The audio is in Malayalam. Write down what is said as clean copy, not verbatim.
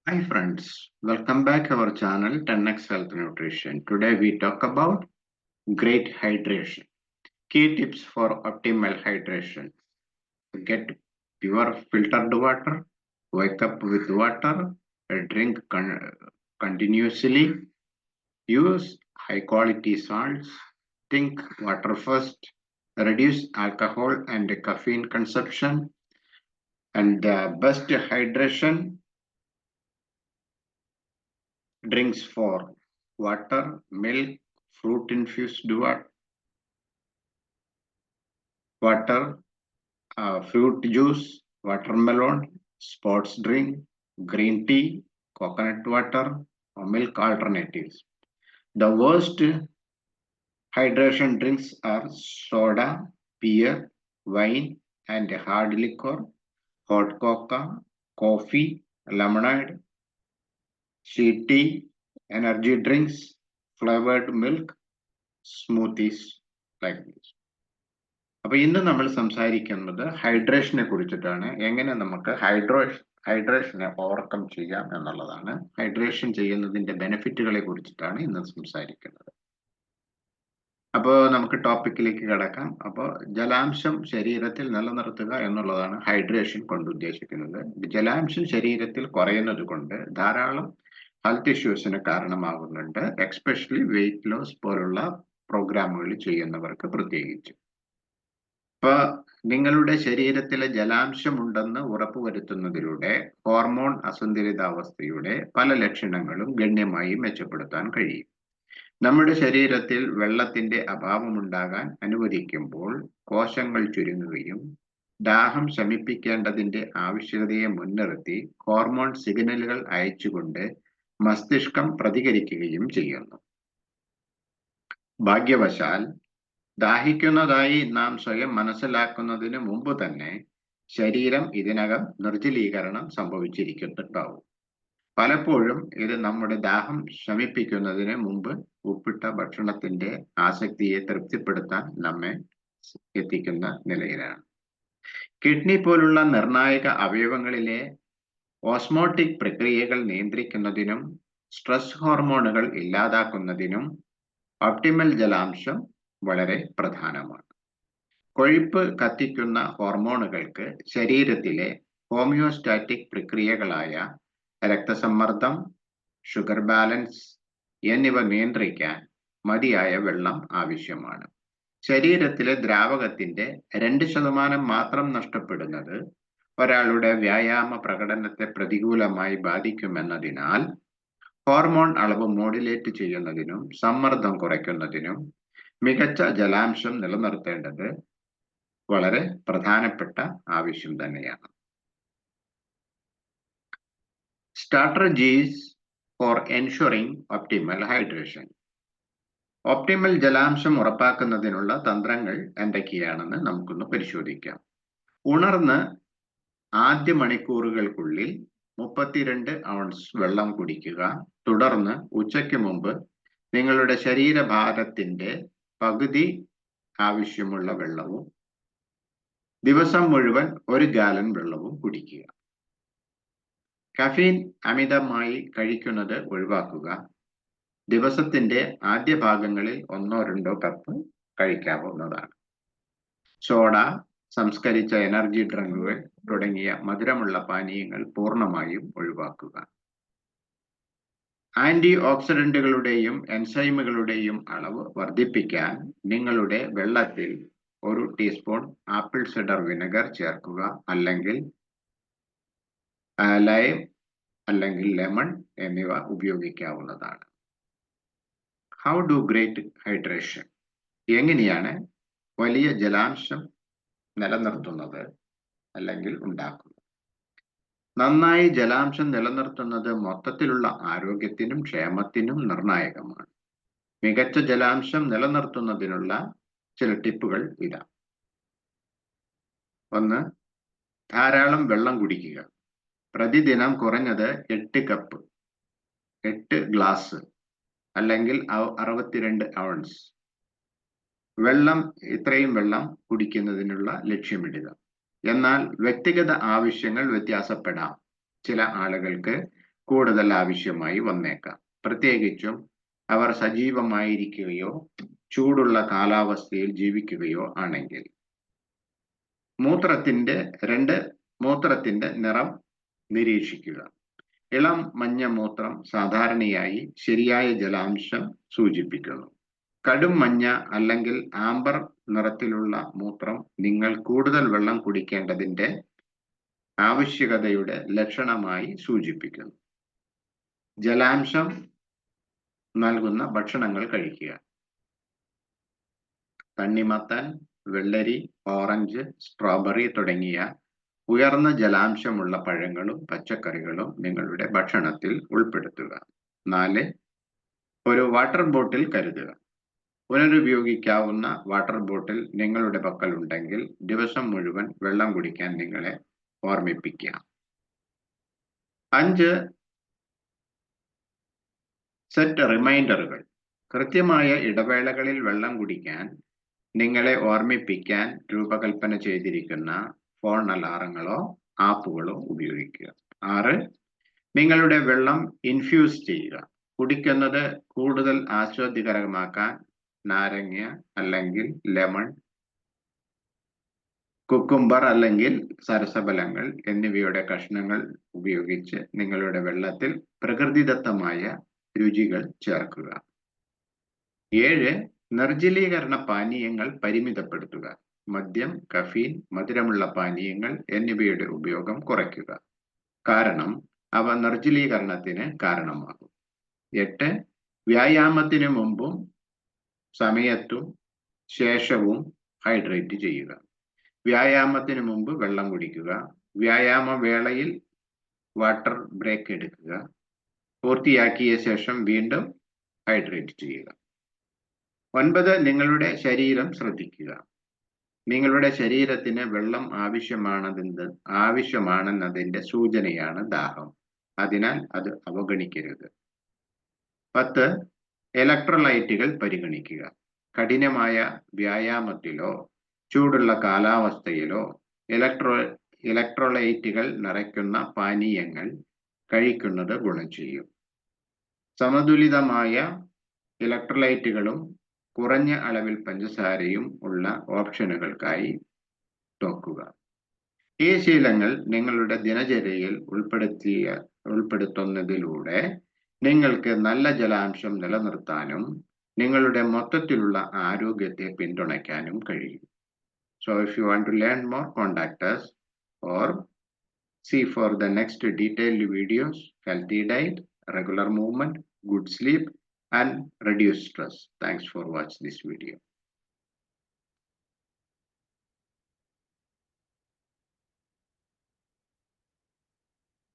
Hi friends, welcome back our channel 10x Health Nutrition. Today we talk about great hydration. Key tips for optimal hydration. Get pure filtered water, wake up with water, drink continuously, use high quality salts, drink water first, reduce alcohol and caffeine consumption, and the best hydration drinks for water, milk, fruit infused water, fruit juice, watermelon, sports drink, green tea, coconut water, or milk alternatives. The worst hydration drinks are soda, beer, wine, and hard liquor, hot cocoa, coffee, lemonade, sweet tea, energy drinks, flavored milk, smoothies like this. അപ്പൊ ഇന്ന് നമ്മൾ സംസാരിക്കുന്നത് ഹൈഡ്രേഷനെ കുറിച്ചിട്ടാണ്. എങ്ങനെ നമുക്ക് ഹൈഡ്രേഷനെ ഓവർകം ചെയ്യാം എന്നുള്ളതാണ്. ഹൈഡ്രേഷൻ ചെയ്യുന്നതിന്റെ ബെനിഫിറ്റുകളെ കുറിച്ചിട്ടാണ് ഇന്ന് സംസാരിക്കുന്നത്. അപ്പോൾ നമുക്ക് ടോപ്പിക്കിലേക്ക് കടക്കാം. അപ്പോൾ ജലാംശം ശരീരത്തിൽ നിലനിർത്തുക എന്നുള്ളതാണ് ഹൈഡ്രേഷൻ കൊണ്ട് ഉദ്ദേശിക്കുന്നത്. ജലാംശം ശരീരത്തിൽ കുറയുന്നത് കൊണ്ട് ധാരാളം ഹെൽത്ത് ഇഷ്യൂസിന് കാരണമാകുന്നുണ്ട്, എക്സ്പെഷ്യലി വെയിറ്റ് ലോസ് പോലുള്ള പ്രോഗ്രാമുകൾ ചെയ്യുന്നവർക്ക് പ്രത്യേകിച്ച്. ഇപ്പൊ നിങ്ങളുടെ ശരീരത്തിലെ ജലാംശമുണ്ടെന്ന് ഉറപ്പുവരുത്തുന്നതിലൂടെ ഹോർമോൺ അസന്തുലിതാവസ്ഥയുടെ പല ലക്ഷണങ്ങളും ഗണ്യമായി മെച്ചപ്പെടുത്താൻ കഴിയും. നമ്മുടെ ശരീരത്തിൽ വെള്ളത്തിന്റെ അഭാവമുണ്ടാകാൻ അനുവദിക്കുമ്പോൾ കോശങ്ങൾ ചുരുങ്ങുകയും ദാഹം ശമിപ്പിക്കേണ്ടതിന്റെ ആവശ്യകതയെ മുൻനിർത്തി ഹോർമോൺ സിഗ്നലുകൾ അയച്ചുകൊണ്ട് മസ്തിഷ്കം പ്രതികരിക്കുകയും ചെയ്യുന്നു. ഭാഗ്യവശാൽ ദാഹിക്കുന്നതായി നാം സ്വയം മനസ്സിലാക്കുന്നതിന് മുമ്പ് തന്നെ ശരീരം ഇതിനകം നിർജ്ജലീകരണം സംഭവിച്ചിരിക്കുന്നുണ്ടാവും. പലപ്പോഴും ഇത് നമ്മുടെ ദാഹം ശമിപ്പിക്കുന്നതിന് മുമ്പ് ഉപ്പിട്ട ഭക്ഷണത്തിന്റെ ആസക്തിയെ തൃപ്തിപ്പെടുത്താൻ നമ്മെ എത്തിക്കുന്ന നിലയിലാണ്. കിഡ്നി പോലുള്ള നിർണായക അവയവങ്ങളിലെ ഓസ്മോട്ടിക് പ്രക്രിയകൾ നിയന്ത്രിക്കുന്നതിനും സ്ട്രെസ് ഹോർമോണുകൾ ഇല്ലാതാക്കുന്നതിനും ഒപ്റ്റിമൽ ജലാംശം വളരെ പ്രധാനമാണ്. കൊഴുപ്പ് കത്തിക്കുന്ന ഹോർമോണുകൾക്ക് ശരീരത്തിലെ ഹോമിയോസ്റ്റാറ്റിക് പ്രക്രിയകളായ രക്തസമ്മർദ്ദം, ഷുഗർ ബാലൻസ് എന്നിവ നിയന്ത്രിക്കാൻ മതിയായ വെള്ളം ആവശ്യമാണ്. ശരീരത്തിലെ ദ്രാവകത്തിന്റെ 2% മാത്രം നഷ്ടപ്പെടുന്നത് ഒരാളുടെ വ്യായാമ പ്രകടനത്തെ പ്രതികൂലമായി ബാധിക്കുമെന്നതിനാൽ ഹോർമോൺ അളവ് മോഡുലേറ്റ് ചെയ്യുന്നതിനും സമ്മർദ്ദം കുറയ്ക്കുന്നതിനും മികച്ച ജലാംശം നിലനിർത്തേണ്ടത് വളരെ പ്രധാനപ്പെട്ട ആവശ്യം തന്നെയാണ്. Strategies four ensuring optimal hydration. Optimal ജലാംശം ഉറപ്പാക്കുന്നതിനുള്ള തന്ത്രങ്ങൾ എന്തൊക്കെയാണെന്ന് നമുക്കൊന്ന് പരിശോധിക്കാം. ഉണർന്ന് ആദ്യ മണിക്കൂറുകൾക്കുള്ളിൽ 32 ഔൺസ് വെള്ളം കുടിക്കുക. തുടർന്ന് ഉച്ചയ്ക്ക് മുമ്പ് നിങ്ങളുടെ ശരീരഭാരത്തിന്റെ പകുതി ആവശ്യമുള്ള വെള്ളവും ദിവസം മുഴുവൻ 1 ഗാലൻ വെള്ളവും കുടിക്കുക. കഫീൻ അമിതമായി കഴിക്കുന്നത് ഒഴിവാക്കുക. ദിവസത്തിന്റെ ആദ്യ ഭാഗങ്ങളിൽ 1-2 കപ്പ് കഴിക്കാവുന്നതാണ്. സോഡ, സംസ്കരിച്ച എനർജി ഡ്രിങ്കുകൾ തുടങ്ങിയ മധുരമുള്ള പാനീയങ്ങൾ പൂർണ്ണമായും ഒഴിവാക്കുക. ആന്റി ഓക്സിഡന്റുകളുടെയും എൻസൈമുകളുടെയും അളവ് വർദ്ധിപ്പിക്കാൻ നിങ്ങളുടെ വെള്ളത്തിൽ 1 ടീസ്പൂൺ ആപ്പിൾ സിഡർ വിനെഗർ ചേർക്കുക, അല്ലെങ്കിൽ ലൈം അല്ലെങ്കിൽ ലെമൺ എന്നിവ ഉപയോഗിക്കാവുന്നതാണ്. How do great hydration? എങ്ങനെയാണ് വലിയ ജലാംശം നിലനിർത്തുന്നത് അല്ലെങ്കിൽ ഉണ്ടാക്കുന്നത്? നന്നായി ജലാംശം നിലനിർത്തുന്നത് മൊത്തത്തിലുള്ള ആരോഗ്യത്തിനും ക്ഷേമത്തിനും നിർണായകമാണ്. മികച്ച ജലാംശം നിലനിർത്തുന്നതിനുള്ള ചില ടിപ്പുകൾ ഇതാ. 1. ധാരാളം വെള്ളം കുടിക്കുക. പ്രതിദിനം കുറഞ്ഞത് 8 കപ്പ്, 8 ഗ്ലാസ് അല്ലെങ്കിൽ 62 ഔൺസ് ഇത്രയും വെള്ളം കുടിക്കുന്നതിനുള്ള ലക്ഷ്യമിടുക. എന്നാൽ വ്യക്തിഗത ആവശ്യങ്ങൾ വ്യത്യാസപ്പെടാം. ചില ആളുകൾക്ക് കൂടുതൽ ആവശ്യമായി വന്നേക്കാം. പ്രത്യേകിച്ചും അവർ സജീവമായിരിക്കുകയോ ചൂടുള്ള കാലാവസ്ഥയിൽ ജീവിക്കുകയോ ആണെങ്കിൽ. മൂത്രത്തിന്റെ നിറം നിരീക്ഷിക്കുക. ഇളം മഞ്ഞ മൂത്രം സാധാരണയായി ശരിയായ ജലാംശം സൂചിപ്പിക്കുന്നു. കടും മഞ്ഞ അല്ലെങ്കിൽ ആംബർ നിറത്തിലുള്ള മൂത്രം നിങ്ങൾ കൂടുതൽ വെള്ളം കുടിക്കേണ്ടതിന്റെ ആവശ്യകതയുടെ ലക്ഷണമായി സൂചിപ്പിക്കുന്നു. ജലാംശം നൽകുന്ന ഭക്ഷണങ്ങൾ കഴിക്കുക. തണ്ണിമത്തൻ, വെള്ളരി, ഓറഞ്ച്, സ്ട്രോബെറി തുടങ്ങിയ ഉയർന്ന ജലാംശമുള്ള പഴങ്ങളും പച്ചക്കറികളും നിങ്ങളുടെ ഭക്ഷണത്തിൽ ഉൾപ്പെടുത്തുക. 4. ഒരു വാട്ടർ ബോട്ടിൽ കരുതുക. പുനരുപയോഗിക്കാവുന്ന വാട്ടർ ബോട്ടിൽ നിങ്ങളുടെ പക്കൽ ഉണ്ടെങ്കിൽ ദിവസം മുഴുവൻ വെള്ളം കുടിക്കാൻ നിങ്ങളെ ഓർമ്മിപ്പിക്കുക. 5. സെറ്റ് റിമൈൻഡറുകൾ. കൃത്യമായ ഇടവേളകളിൽ വെള്ളം കുടിക്കാൻ നിങ്ങളെ ഓർമ്മിപ്പിക്കാൻ രൂപകൽപ്പന ചെയ്തിരിക്കുന്ന ഫോൺ അലാറങ്ങളോ ആപ്പുകളോ ഉപയോഗിക്കുക. 6. നിങ്ങളുടെ വെള്ളം ഇൻഫ്യൂസ് ചെയ്യുക. കുടിക്കുന്നത് കൂടുതൽ ആസ്വാദ്യകരമാക്കാൻ നാരങ്ങ അല്ലെങ്കിൽ ലെമൺ, കുക്കുംബർ അല്ലെങ്കിൽ സരസഫലങ്ങൾ എന്നിവയുടെ കഷ്ണങ്ങൾ ഉപയോഗിച്ച് നിങ്ങളുടെ വെള്ളത്തിൽ പ്രകൃതിദത്തമായ രുചികൾ ചേർക്കുക. 7. നിർജ്ജലീകരണ പാനീയങ്ങൾ പരിമിതപ്പെടുത്തുക. മദ്യം, കഫീൻ, മധുരമുള്ള പാനീയങ്ങൾ എന്നിവയുടെ ഉപയോഗം കുറയ്ക്കുക. കാരണം അവ നിർജ്ജലീകരണത്തിന് കാരണമാകും. 8. വ്യായാമത്തിന് മുമ്പും സമയത്തും ശേഷവും ഹൈഡ്രേറ്റ് ചെയ്യുക. വ്യായാമത്തിന് മുമ്പ് വെള്ളം കുടിക്കുക. വ്യായാമ വേളയിൽ വാട്ടർ ബ്രേക്ക് എടുക്കുക. പൂർത്തിയാക്കിയ ശേഷം വീണ്ടും ഹൈഡ്രേറ്റ് ചെയ്യുക. 9. നിങ്ങളുടെ ശരീരം ശ്രദ്ധിക്കുക. നിങ്ങളുടെ ശരീരത്തിന് വെള്ളം ആവശ്യമാണെന്നതിന്റെ സൂചനയാണ് ദാഹം. അതിനാൽ അത് അവഗണിക്കരുത്. 10. ഇലക്ട്രോലൈറ്റുകൾ പരിഗണിക്കുക. കഠിനമായ വ്യായാമത്തിലോ ചൂടുള്ള കാലാവസ്ഥയിലോ ഇലക്ട്രോലൈറ്റുകൾ നിറയ്ക്കുന്ന പാനീയങ്ങൾ കഴിക്കുന്നത് ഗുണം ചെയ്യും. സമതുലിതമായ ഇലക്ട്രോലൈറ്റുകളും കുറഞ്ഞ അളവിൽ പഞ്ചസാരയും ഉള്ള ഓപ്ഷനുകൾക്കായി നോക്കുക. ഈ ശീലങ്ങൾ നിങ്ങളുടെ ദിനചര്യയിൽ ഉൾപ്പെടുത്തുന്നതിലൂടെ നിങ്ങൾക്ക് നല്ല ജലാംശം നിലനിർത്താനും നിങ്ങളുടെ മൊത്തത്തിലുള്ള ആരോഗ്യത്തെ പിന്തുണയ്ക്കാനും കഴിയും. So if you want to learn more, contact us or see for the next detailed videos, healthy diet, regular movement, good sleep, and reduce stress. Thanks for watching this video.